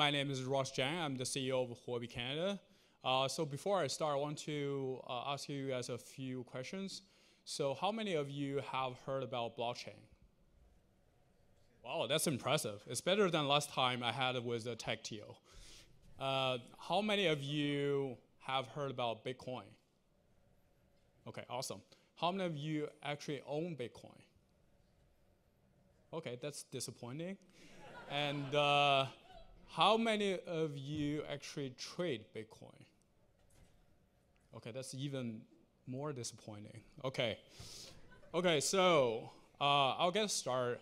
My name is Zhang. I'm the CEO of Huobi Canada. So before I start, I want to ask you guys a few questions. So how many of you have heard about blockchain? Wow, that's impressive. It's better than last time I had it with the TechTO. How many of you have heard about Bitcoin? Okay, awesome. How many of you actually own Bitcoin? Okay, that's disappointing. And how many of you actually trade Bitcoin? Okay, that's even more disappointing. Okay, so I'll get started.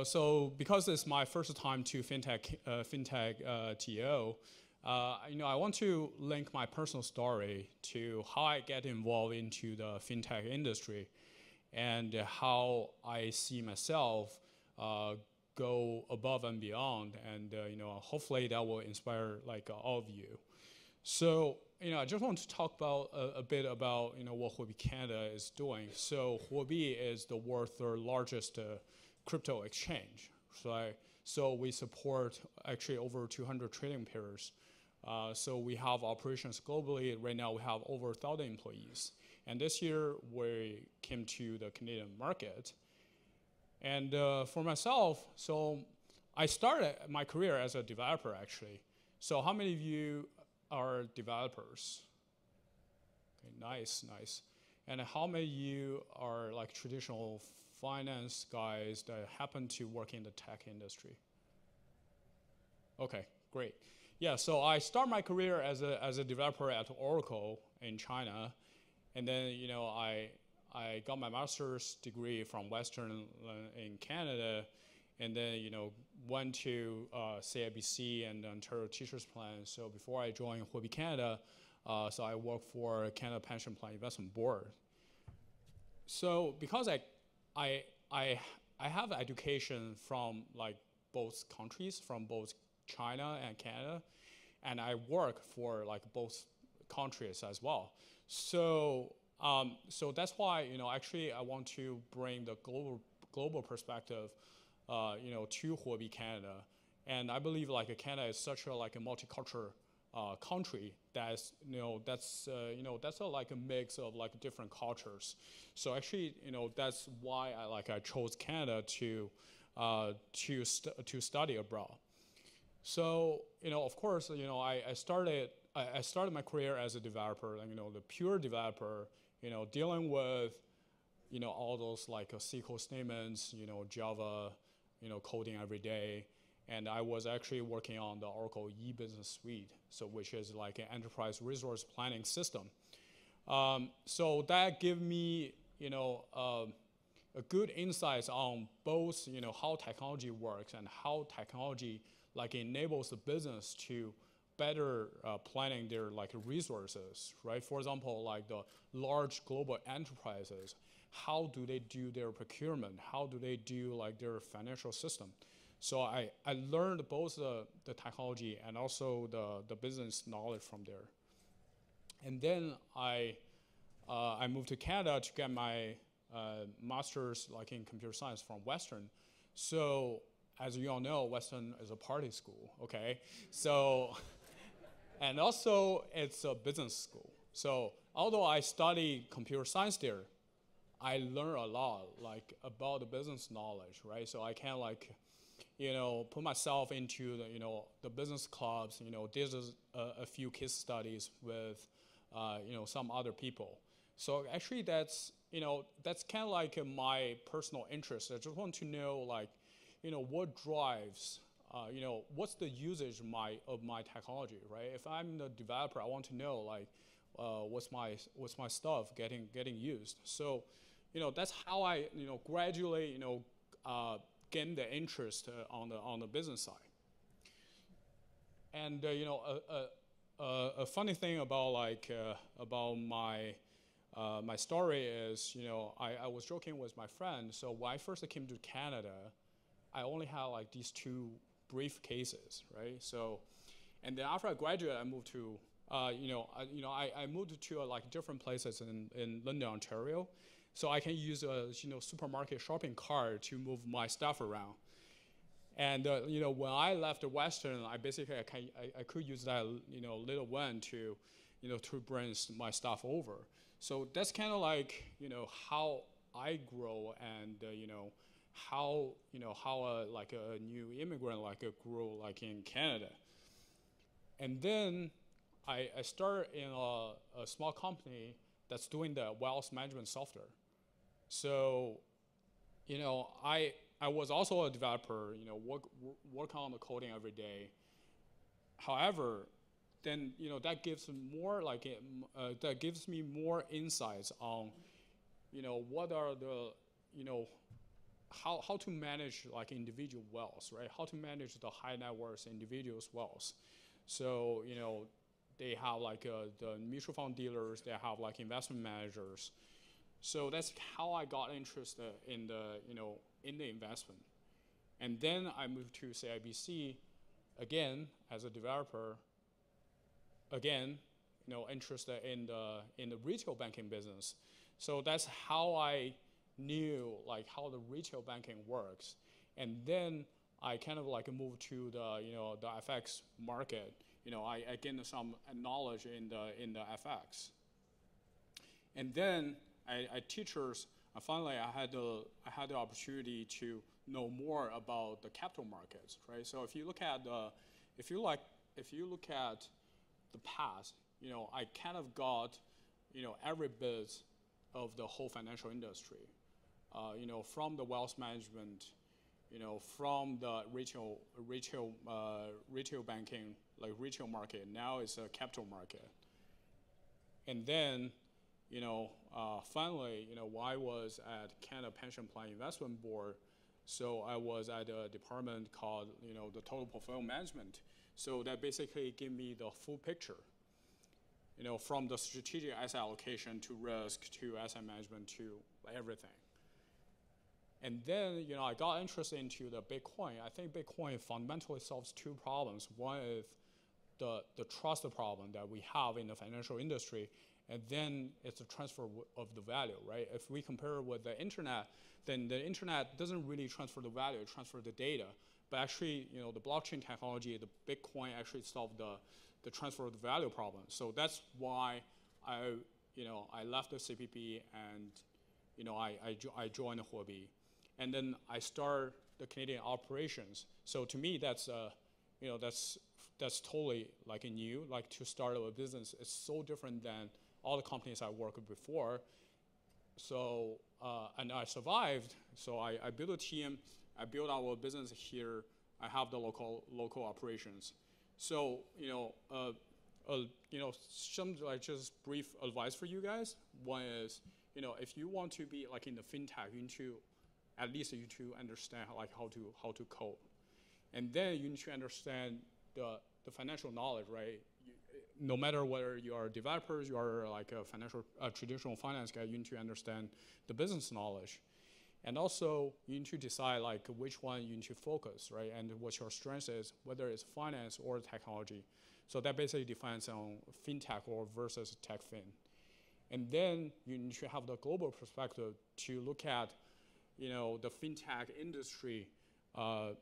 So because it's my first time to FintechTO, I want to link my personal story to how I get involved into the fintech industry and how I see myself go above and beyond, and hopefully that will inspire all of you. So I just want to talk about a bit about what Huobi Canada is doing. So Huobi is the world's third largest crypto exchange. So we support actually over 200 trading pairs. So we have operations globally. Right now we have over 1,000 employees. And this year we came to the Canadian market. And for myself, so I started my career as a developer actually. So how many of you are developers? Okay, nice. And how many of you are like traditional finance guys that happen to work in the tech industry? Okay, great. Yeah, so I started my career as a developer at Oracle in China, and then I got my master's degree from Western in Canada, and then went to CIBC and Ontario Teachers Plan. So before I joined Huobi Canada, so I worked for Canada Pension Plan Investment Board. So because I have education from both countries, from both China and Canada, and I work for both countries as well. So that's why actually I want to bring the global perspective to Huobi Canada, and I believe Canada is such a a multicultural country that's that's a mix of different cultures. So actually that's why I chose Canada to study abroad. So of course I started my career as a developer, the pure developer, dealing with all those SQL statements, Java, coding every day. And I was actually working on the Oracle e-business suite, so which is an enterprise resource planning system. So that gave me a good insights on both how technology works and how technology enables the business to better planning their resources, right? For example, the large global enterprises, how do they do their procurement? How do they do their financial system? So I learned both the technology and also the business knowledge from there. And then I moved to Canada to get my master's in computer science from Western. So as you all know, Western is a party school, okay? So, and also it's a business school. So although I studied computer science there, I learned a lot about the business knowledge, right? So I can put myself into the business clubs. There's a few case studies with some other people. So actually that's kind of my personal interest. I just want to know what drives what's the usage of my technology, right? If I'm the developer, I want to know what's my stuff getting used. So that's how I gradually gain the interest on the business side. And a funny thing about my story is I was joking with my friend. So when I first came to Canada, I only had these two brief cases, right? So, and then after I graduated, I moved to I moved to different places in London, Ontario. So I can use a supermarket shopping cart to move my stuff around. And when I left Western, I basically I could use that little one to to bring my stuff over. So that's kind of like how I grow, and how like a new immigrant like grew like in Canada. And then I started in a small company that's doing the wealth management software. So I was also a developer, work on the coding every day. However, then that gives more like that gives me more insights on what are the how to manage like individual wealth, right? How to manage the high net worth individuals' wealth. So they have like the mutual fund dealers, they have like investment managers. So that's how I got interested in the in the investment. And then I moved to CIBC again as a developer. Again, interested in the retail banking business. So that's how I knew like how the retail banking works. And then I kind of like moved to the the FX market. I gained some knowledge in the FX. And then I teachers. Finally, I had the opportunity to know more about the capital markets, right? So if you look at the past, I kind of got every bit of the whole financial industry, from the wealth management, from the retail banking, like retail market. Now it's a capital market. And then finally, when I was at Canada Pension Plan Investment Board, so I was at a department called the Total Portfolio Management. So that basically gave me the full picture, from the strategic asset allocation to risk to asset management to everything. And then I got interested into the Bitcoin. I think Bitcoin fundamentally solves two problems. One is the trust problem that we have in the financial industry, and then it's the transfer of the value, right? If we compare with the internet, then the internet doesn't really transfer the value, it transfers the data. But actually, the blockchain technology, the Bitcoin actually solved the transfer of the value problem. So that's why I left the CPP and I joined Huobi, and then I started the Canadian operations. So to me, that's that's totally like a new, like to start a business. It's so different than all the companies I worked with before. So and I survived. So I built a team. I built our business here. I have the local operations. So some like just brief advice for you guys. One is if you want to be like in the fintech, you need to at least understand like how to code, and then you need to understand the financial knowledge, right? No matter whether you are developers, you are like a traditional finance guy, you need to understand the business knowledge. And also, you need to decide like which one you need to focus, right? And what your strength is, whether it's finance or technology. So that basically defines on fintech or versus tech fin. And then you need to have the global perspective to look at, the fintech industry, around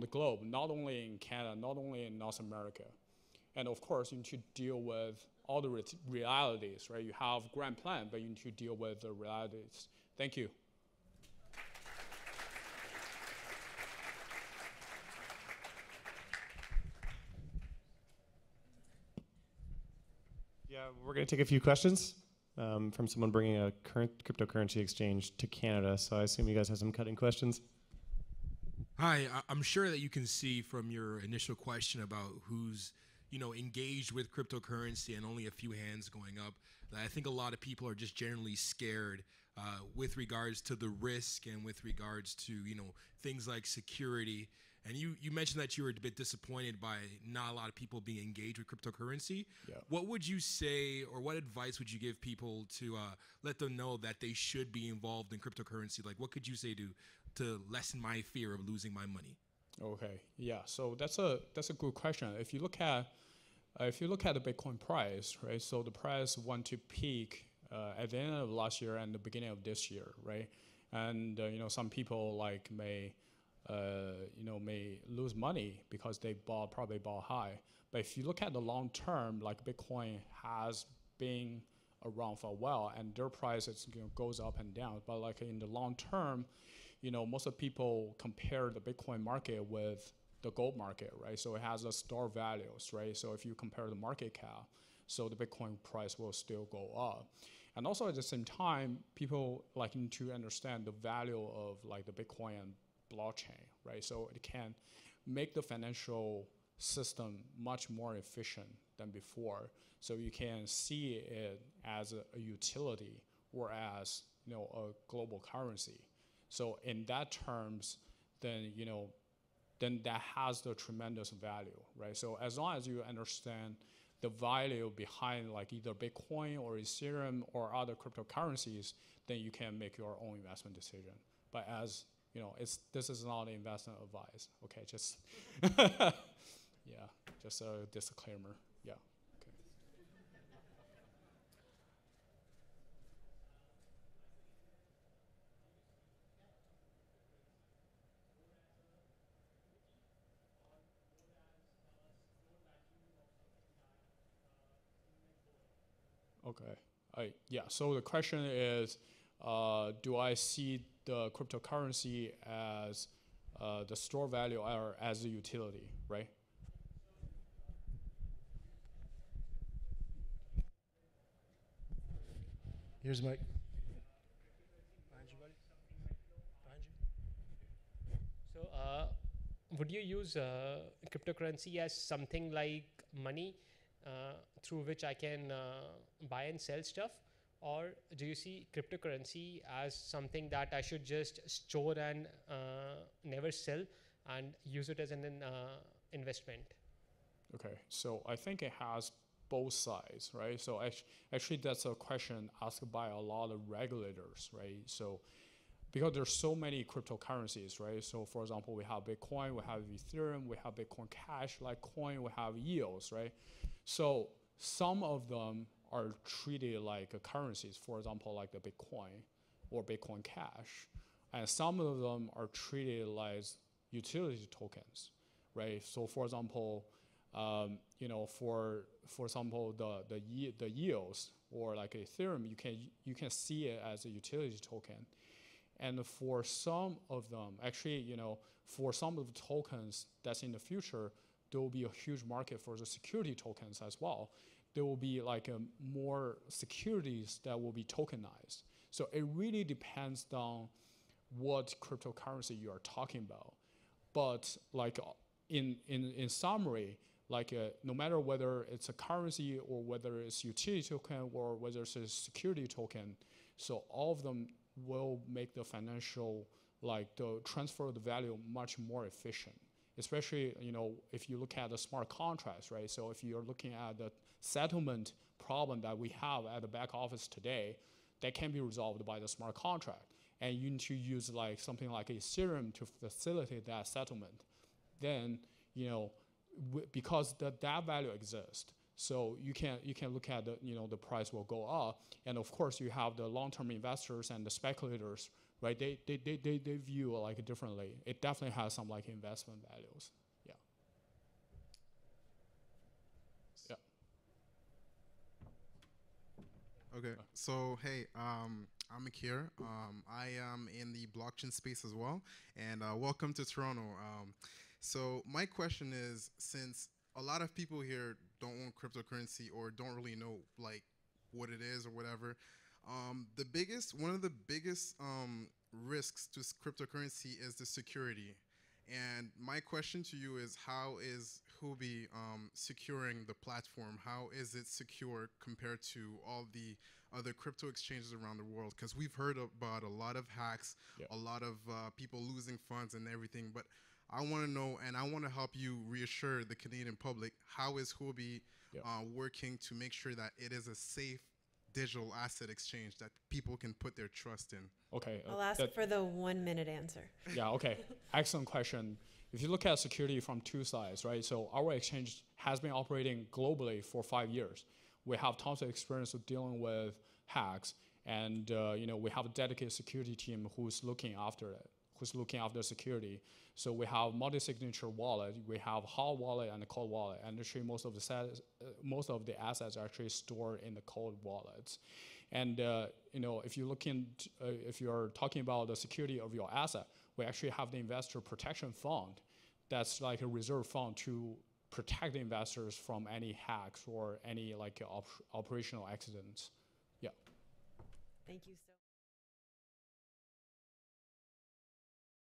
the globe, not only in Canada, not only in North America. And of course, you need to deal with all the realities, right? You have grand plan, but you need to deal with the realities. Thank you. Yeah, we're going to take a few questions from someone bringing a current cryptocurrency exchange to Canada. So I assume you guys have some cutting questions. Hi, I'm sure that you can see from your initial question about who's engaged with cryptocurrency and only a few hands going up, that I think a lot of people are just generally scared with regards to the risk and with regards to things like security. And you mentioned that you were a bit disappointed by not a lot of people being engaged with cryptocurrency. Yeah. What would you say, or what advice would you give people to let them know that they should be involved in cryptocurrency? Like, what could you say to lessen my fear of losing my money? Okay, yeah. So that's a good question. If you look at the Bitcoin price, right? So the price went to peak at the end of last year and the beginning of this year, right? And some people like may may lose money because they probably bought high. But if you look at the long term, like Bitcoin has been around for a while, and their price goes up and down. But like in the long term, most of the people compare the Bitcoin market with the gold market, right? So it has a store values, right? So if you compare the market cap, so the Bitcoin price will still go up. And also at the same time, people like need to understand the value of like the Bitcoin and blockchain, right? So it can make the financial system much more efficient than before. So you can see it as a utility or as a global currency. So in that terms, then then that has the tremendous value, right? So as long as you understand the value behind like either Bitcoin or Ethereum or other cryptocurrencies, then you can make your own investment decision. But as this is not an investment advice. Okay, just yeah, just a disclaimer. Yeah. Okay. Yeah. So the question is, do I see the cryptocurrency as the store value or as a utility, right? Here's Mike. Behind you, buddy. Behind you. So, would you use cryptocurrency as something like money through which I can buy and sell stuff? Or do you see cryptocurrency as something that I should just store and never sell and use it as an investment? Okay, so I think it has both sides, right? So actually that's a question asked by a lot of regulators, right? So because there's so many cryptocurrencies, right? So for example, we have Bitcoin, we have Ethereum, we have Bitcoin Cash, Litecoin, we have EOS, right? So some of them are treated like currencies, for example, like the Bitcoin or Bitcoin Cash. And some of them are treated like utility tokens, right? So for example, for example, the EOS or like Ethereum, you can see it as a utility token. And for some of them, actually, for some of the tokens that's in the future, there will be a huge market for the security tokens as well. There will be like more securities that will be tokenized. So it really depends on what cryptocurrency you are talking about. But like in summary, like no matter whether it's a currency or whether it's utility token or whether it's a security token, so all of them will make the financial, like the transfer of the value much more efficient. Especially, if you look at the smart contracts, right? So if you're looking at the settlement problem that we have at the back office today, that can be resolved by the smart contract. And you need to use like something like Ethereum to facilitate that settlement. Then, because that value exists, so you can look at the price will go up, and of course you have the long-term investors and the speculators, right? They view like differently. It definitely has some like investment values. Yeah. Yeah. Okay, so hey, I'm Akir. I am in the blockchain space as well, and welcome to Toronto. So my question is, since a lot of people here don't own cryptocurrency or don't really know like what it is or whatever, one of the biggest risks to cryptocurrency is the security. And my question to you is, how is Huobi securing the platform? How is it secure compared to all the other crypto exchanges around the world? Because we've heard about a lot of hacks, Yeah. a lot of people losing funds and everything. But I want to know, and I want to help you reassure the Canadian public, how is Huobi Yeah. working to make sure that it is a safe digital asset exchange that people can put their trust in? Okay. I'll ask for the 1 minute answer. Yeah, okay. Excellent question. If you look at security from two sides, right? So our exchange has been operating globally for 5 years. We have tons of experience with dealing with hacks, and we have a dedicated security team who's looking after it, who's looking after security. So we have multi-signature wallet, we have hot wallet and a cold wallet, and actually most of the assets are actually stored in the cold wallets. And if if you're talking about the security of your asset, we actually have the investor protection fund. That's like a reserve fund to protect the investors from any hacks or any like operational accidents. Yeah. Thank you so